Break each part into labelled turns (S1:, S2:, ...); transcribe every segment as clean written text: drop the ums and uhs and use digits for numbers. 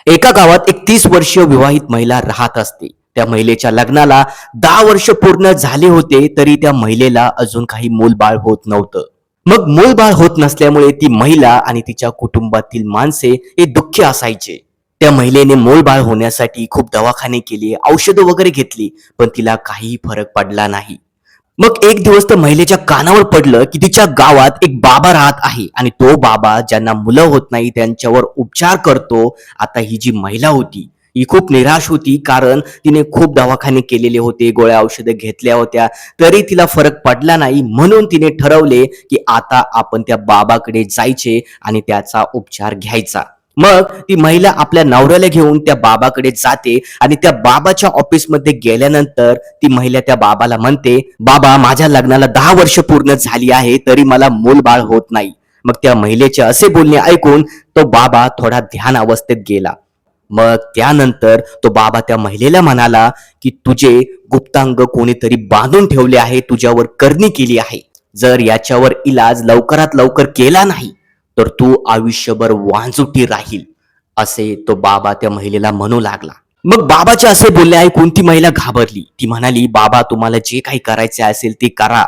S1: एका गावात एक 30 वर्षीय विवाहित महिला राहत असते. त्या महिलेच्या लग्नाला 10 वर्ष पूर्ण झाले होते, तरी त्या महिलेला अजून काही मूलबाळ होत नव्हतं. मग मूलबाळ होत नसल्यामुळे ती महिला आणि तिच्या कुटुंबातील माणसे हे दुःखी असायचे. त्या महिलेने मूलबाळ होण्यासाठी खूप दवाखाने केले, औषधं वगैरे घेतली, पण तिला काही फरक पडला नाही. मग एक दिवस त्या महिलेच्या कानावर पडलं की तिच्या गावात एक बाबा राहत आहे आणि तो बाबा ज्यांना मुलं होत नाही त्यांच्यावर उपचार करतो. आता ही जी महिला होती ही खूप निराश होती, कारण तिने खूप दवाखाने केलेले होते, गोळ्या औषधं घेतल्या होत्या, तरी तिला फरक पडला नाही. म्हणून तिने ठरवले की आता आपण त्या बाबाकडे जायचे आणि त्याचा उपचार घ्यायचा. मग ती महिला आपल्या नवऱ्याला घेऊन त्या बाबाकडे जाते आणि त्या बाबाच्या ऑफिसमध्ये गेल्यानंतर ती महिला त्या बाबाला म्हणते, बाबा माझ्या लग्नाला 10 वर्ष पूर्ण झाली आहे, तरी मला मूलबाळ होत नाही. मग त्या महिलेचे असे बोलणे ऐकून तो बाबा थोडा ध्यान अवस्थेत गेला. मग त्यानंतर तो बाबा त्या महिलेला म्हणाला की तुझे गुप्तांग कोणीतरी बांधून ठेवले आहे, तुझ्यावर करणी केली आहे. जर याच्यावर इलाज लवकरात लवकर केला नाही तर तू आयुष्यभर वांजुटी राहील, असे तो बाबा त्या महिलेला म्हणू लागला. मग बाबाचे असे बोलणे ऐकून ती महिला घाबरली. ती म्हणाली, बाबा तुम्हाला जे काही करायचे असेल ते करा,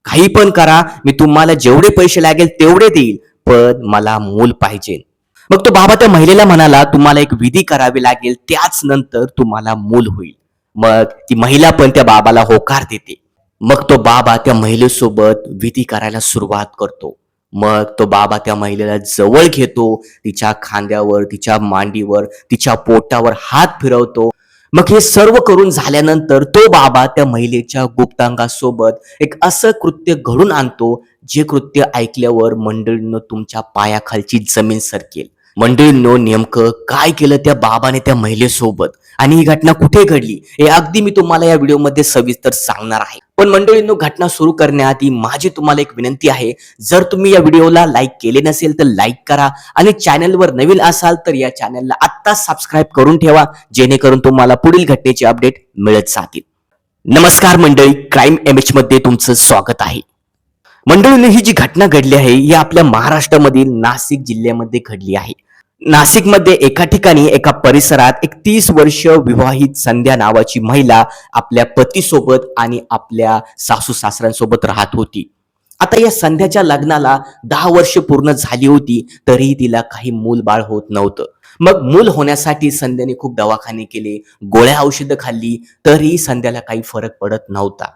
S1: काही पण करा, मी तुम्हाला जेवढे पैसे लागेल तेवढे देईल, पण मला मूल पाहिजे. मग तो बाबा त्या महिलेला म्हणाला, तुम्हाला एक विधी करावी लागेल, त्याच नंतर तुम्हाला मूल होईल. मग ती महिला पण त्या बाबाला होकार देते. मग तो बाबा त्या महिलेसोबत विधी करायला सुरुवात करतो. मग तो बाबा त्या महिलेला जवळ घेतो, तिच्या खांद्यावर, तिच्या मांडीवर, तिच्या पोटावर हात फिरवतो. मग हे सर्व करून झाल्यानंतर तो बाबा त्या महिलेच्या गुप्तांगासोबत एक असं कृत्य घडून आणतो, जे कृत्य ऐकल्यावर मंडळींनो तुमच्या पायाखालची जमीन सरकेल. मंडळींनो, नेमकं काय केलं त्या बाबाने त्या महिलेसोबत आणि ही घटना कुठे घडली हे अगदी मी तुम्हाला या व्हिडिओमध्ये सविस्तर सांगणार आहे. पण मंडळींनो, घटना सुरू करण्याआधी माझी तुम्हाला एक विनंती आहे, जर तुम्ही या व्हिडिओला लाईक केले नसेल तर लाईक करा आणि चॅनलवर नवीन असाल तर या चॅनलला आत्ता सबस्क्राईब करून ठेवा, जेणेकरून तुम्हाला पुढील घटनेचे अपडेट मिळत जातील. नमस्कार मंडळी, क्राईम एमएच मध्ये तुमचं स्वागत आहे. मंडळींनी, ही जी घटना घडली आहे ही आपल्या महाराष्ट्रामधील नाशिक जिल्ह्यामध्ये घडली आहे. नाशिकमध्ये एका ठिकाणी एका परिसरात एक 30 वर्ष विवाहित संध्या नावाची महिला आपल्या पतीसोबत आणि आपल्या सासू सासऱ्यांसोबत राहत होती. आता या संध्याच्या लग्नाला 10 वर्ष पूर्ण झाली होती, तरीही तिला काही मूलबाळ होत नव्हतं. मग मूल होण्यासाठी संध्याने खूप दवाखाने केले, गोळ्या औषधं खाल्ली, तरीही संध्याला काही फरक पडत नव्हता.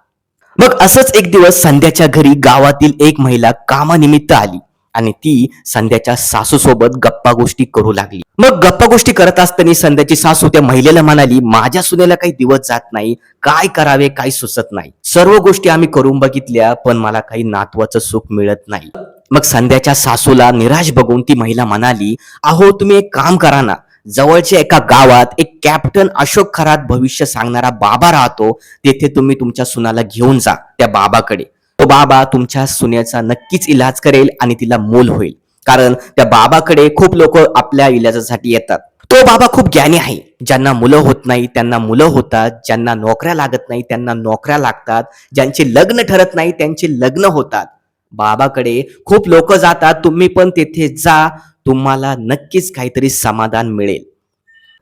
S1: मग असंच एक दिवस संध्याच्या घरी गावातील एक महिला कामानिमित्त आली आणि ती संध्याच्या सासू सोबत गप्पा गोष्टी करू लागली. मग गप्पा गोष्टी करत असताना संध्याची सासू त्या महिलेला म्हणाली, माझ्या सुनेला काही दिवस जात नाही, काय करावे काही सुचत नाही, सर्व गोष्टी आम्ही करून बघितल्या, पण मला काही नातवाचं सुख मिळत नाही. मग संध्याच्या सासूला निराश बघून ती महिला म्हणाली, अहो तुम्ही एक काम करा ना, जवळच्या एका गावात एक कॅप्टन अशोक खरात भविष्य सांगणारा बाबा राहतो, तेथे तुम्ही तुमच्या सुनाला घेऊन जा त्या बाबाकडे. तो बाबा तुमच्या सुनेचा नक्कीच इलाज करेल आणि तिला मूल होईल, कारण त्या बाबाकडे खूप लोक आपल्या इलाजासाठी येतात. तो बाबा खूप ज्ञानी आहे, ज्यांना मुलं होत नाही त्यांना मुलं होतात, ज्यांना नोकऱ्या लागत नाही त्यांना नोकऱ्या लागतात, ज्यांचे लग्न ठरत नाही त्यांचे लग्न होतात. बाबाकडे खूप लोक जातात, तुम्ही पण तेथे जा, तुम्हाला नक्कीच काहीतरी समाधान मिळेल.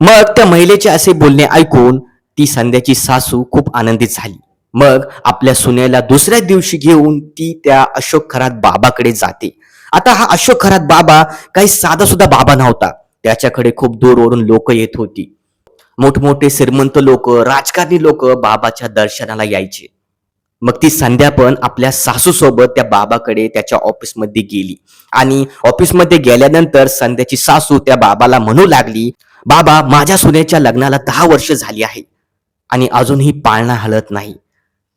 S1: मग त्या महिलेचे असे बोलणे ऐकून ती संध्याची सासू खूप आनंदित झाली. मग आपल्या सुनेला दुसऱ्या दिवशी घेऊन ती त्या अशोक खरात बाबाकडे जाते. आता हा अशोक खरात बाबा काही साधा सुद्धा बाबा नव्हता, त्याच्याकडे खूप दूरवरून लोक येत होती. मोठमोठे श्रीमंत लोक, राजकारणी लोक बाबाच्या दर्शनाला यायचे. मग ती संध्या पण आपल्या सासू सोबत त्या बाबाकडे त्याच्या ऑफिसमध्ये गेली आणि ऑफिसमध्ये गेल्यानंतर संध्याची सासू त्या बाबाला म्हणू लागली, बाबा माझ्या सुनेच्या लग्नाला 10 वर्ष झाली आहे आणि अजूनही पाळणा हलत नाही,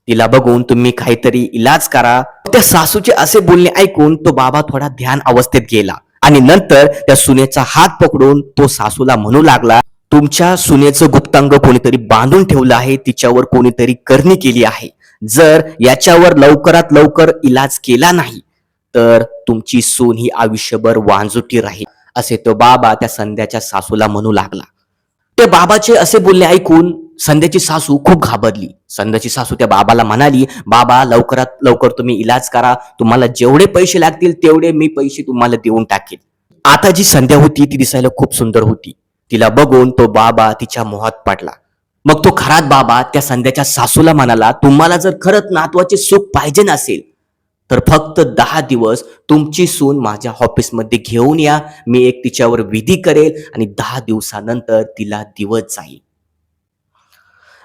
S1: तिला बघून तुम्ही काहीतरी इलाज करा. त्या सासूचे असे बोलणे ऐकून तो बाबा थोडा ध्यान अवस्थेत गेला आणि नंतर त्या सुनेचा हात पकडून तो सासूला म्हणू लागला, तुमच्या सुनेचं गुप्तांग कोणीतरी बांधून ठेवलं आहे, तिच्यावर कोणीतरी करणी केली आहे, जर याच्यावर लवकरात लवकर इलाज केला नाही तर तुमची सून ही आयुष्यभर वांजुटी राहील, असे तो बाबा त्या संध्याच्या सासूला म्हणू लागला. त्या बाबाचे असे बोलणे ऐकून संध्याची सासू खूप घाबरली. संध्याची सासू त्या बाबाला म्हणाली, बाबा लवकरात लवकर तुम्ही इलाज करा, तुम्हाला जेवढे पैसे लागतील तेवढे मी पैसे तुम्हाला देऊन टाकेल. आता जी संध्या होती ती दिसायला खूप सुंदर होती, तिला बघून तो बाबा तिच्या मोहात पडला. मग तो खरात बाबा त्या संध्याच्या सासूला म्हणाला, तुम्हाला जर खरंच नातवाचे सुख पाहिजे नसेल तर फक्त 10 दिवस तुमची सून माझ्या ऑफिसमध्ये घेऊन या. मी एक तिच्यावर विधी करेल आणि 10 दिवसानंतर तिला दिवस जाईल.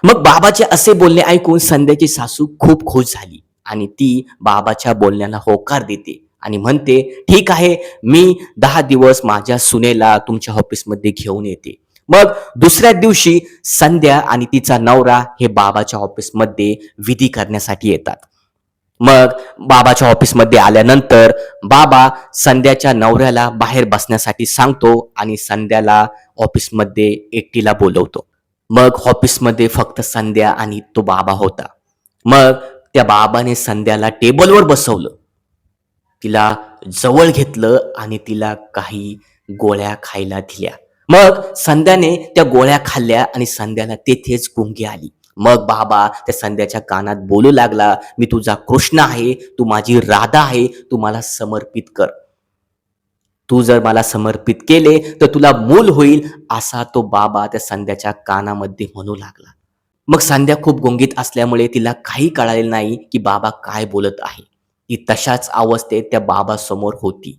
S1: मग बाबाचे असे बोलणे ऐकून संध्याची सासू खूप खुश झाली आणि ती बाबाच्या बोलण्याला होकार देते आणि म्हणते, ठीक आहे, मी 10 दिवस माझ्या सुनेला तुमच्या ऑफिसमध्ये घेऊन येते. मग दुसऱ्या दिवशी संध्या आणि तिचा नवरा हे बाबाच्या ऑफिसमध्ये विधी करण्यासाठी येतात. मग बाबाच्या ऑफिसमध्ये आल्यानंतर बाबा संध्याच्या नवऱ्याला बाहेर बसण्यासाठी सांगतो आणि संध्याला ऑफिसमध्ये एकटीला बोलवतो. मग ऑफिसमध्ये फक्त संध्या आणि तो बाबा होता. मग त्या बाबाने संध्याला टेबलवर बसवलं, तिला जवळ घेतलं आणि तिला काही गोळ्या खायला दिल्या. मग संध्याने त्या गोळ्या खाल्ल्या आणि संध्याला तेथेच गुंगी आली. मग बाबा त्या संध्याच्या कानात बोलू लागला, मी तुझा कृष्ण आहे, तू माझी राधा आहे, तू मला समर्पित कर. तू जर मला समर्पित केले तर तुला मूल होईल, असा तो बाबा त्या संध्याच्या कानामध्ये म्हणू लागला. मग संध्या खूप गुंगीत असल्यामुळे तिला काही कळाले नाही की बाबा काय बोलत आहे. ती तशाच अवस्थेत त्या बाबासमोर होती.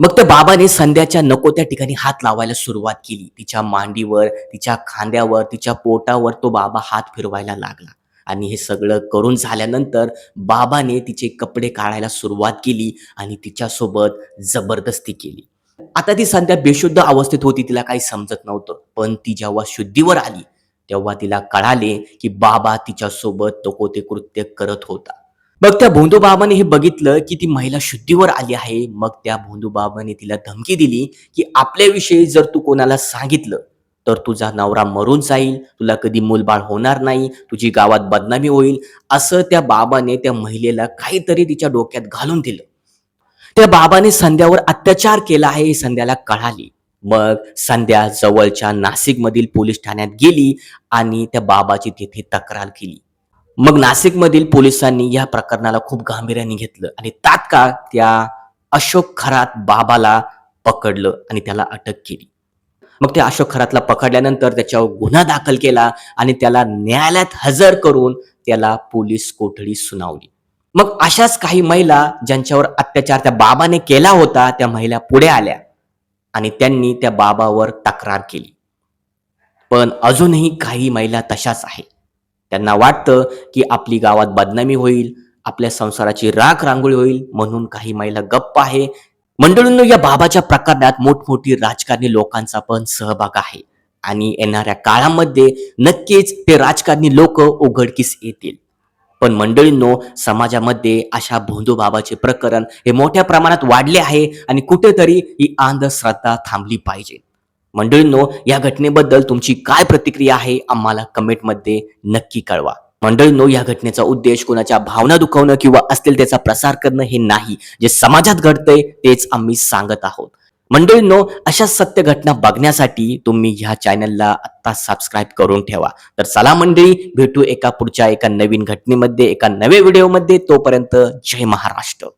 S1: मग त्या बाबाने संध्याच्या नको त्या ठिकाणी हात लावायला सुरुवात केली. तिच्या मांडीवर, तिच्या खांद्यावर, तिच्या पोटावर तो बाबा हात फिरवायला लागला. आणि हे सगळं करून झाल्यानंतर बाबाने तिचे कपडे काढायला सुरुवात केली आणि तिच्यासोबत जबरदस्ती केली. आता ती संध्या बेशुद्ध अवस्थेत होती, तिला काही समजत नव्हतं. पण ती जेव्हा शुद्धीवर आली तेव्हा तिला कळाले की बाबा तिच्यासोबत नको ते कृत्य करत होता. मग त्या भोंदू बाबाने हे बघितलं की ती महिला शुद्धीवर आली आहे. मग त्या भोंदू बाबाने तिला धमकी दिली की आपल्याविषयी जर तू कोणाला सांगितलं तर तुझा नवरा मरून जाईल, तुला कधी मूलबाळ होणार नाही, तुझी गावात बदनामी होईल. असं त्या बाबाने त्या महिलेला काहीतरी तिच्या डोक्यात घालून दिलं. त्या बाबाने संध्यावर अत्याचार केला आहे हे संध्याला कळाली. मग संध्या जवळच्या नाशिकमधील पोलीस ठाण्यात गेली आणि त्या बाबाची तिथे तक्रार केली. मग नाशिकमधील पोलिसांनी या प्रकरणाला खूप गांभीर्याने घेतलं आणि तात्काळ त्या अशोक खरात बाबाला पकडलं आणि त्याला अटक केली. मग त्या अशोक खरातला पकडल्यानंतर त्याच्यावर गुन्हा दाखल केला आणि त्याला न्यायालयात हजर करून त्याला पोलीस कोठडी सुनावली. मग अशाच काही महिला ज्यांच्यावर अत्याचार त्या बाबाने केला होता त्या महिला पुढे आल्या आणि त्यांनी त्या बाबावर तक्रार केली. पण अजूनही काही महिला तशाच आहेत. त्यांना वाटतं की आपली गावात बदनामी होईल, आपल्या संसाराची राख रांगोळी होईल, म्हणून काही महिला गप्प आहे. मंडळींनो, या बाबाच्या प्रकरणात मोठमोठी राजकारणी लोकांचा पण सहभाग आहे आणि येणाऱ्या काळामध्ये नक्कीच ते राजकारणी लोक उघडकीस येतील. पण मंडळींनो, समाजामध्ये अशा भोंदू बाबाचे प्रकरण हे मोठ्या प्रमाणात वाढले आहे आणि कुठेतरी ही अंधश्रद्धा थांबली पाहिजे. मंडळींनो, या घटनेबद्दल तुमची काय प्रतिक्रिया आहे आम्हाला कमेंटमध्ये नक्की कळवा. मंडळींनो, या घटनेचा उद्देश कोणाच्या भावना दुखवणं किंवा अस्थिरतेचा प्रसार करणं हे नाही. जे समाजात घडतंय तेच आम्ही सांगत आहोत. मंडळींनो, अशा सत्य घटना बघण्यासाठी तुम्ही ह्या चॅनलला आत्ता सबस्क्राईब करून ठेवा. तर चला मंडळी, भेटू एका पुढच्या एका नवीन घटनेमध्ये, एका नव्या व्हिडिओमध्ये. तोपर्यंत जय महाराष्ट्र.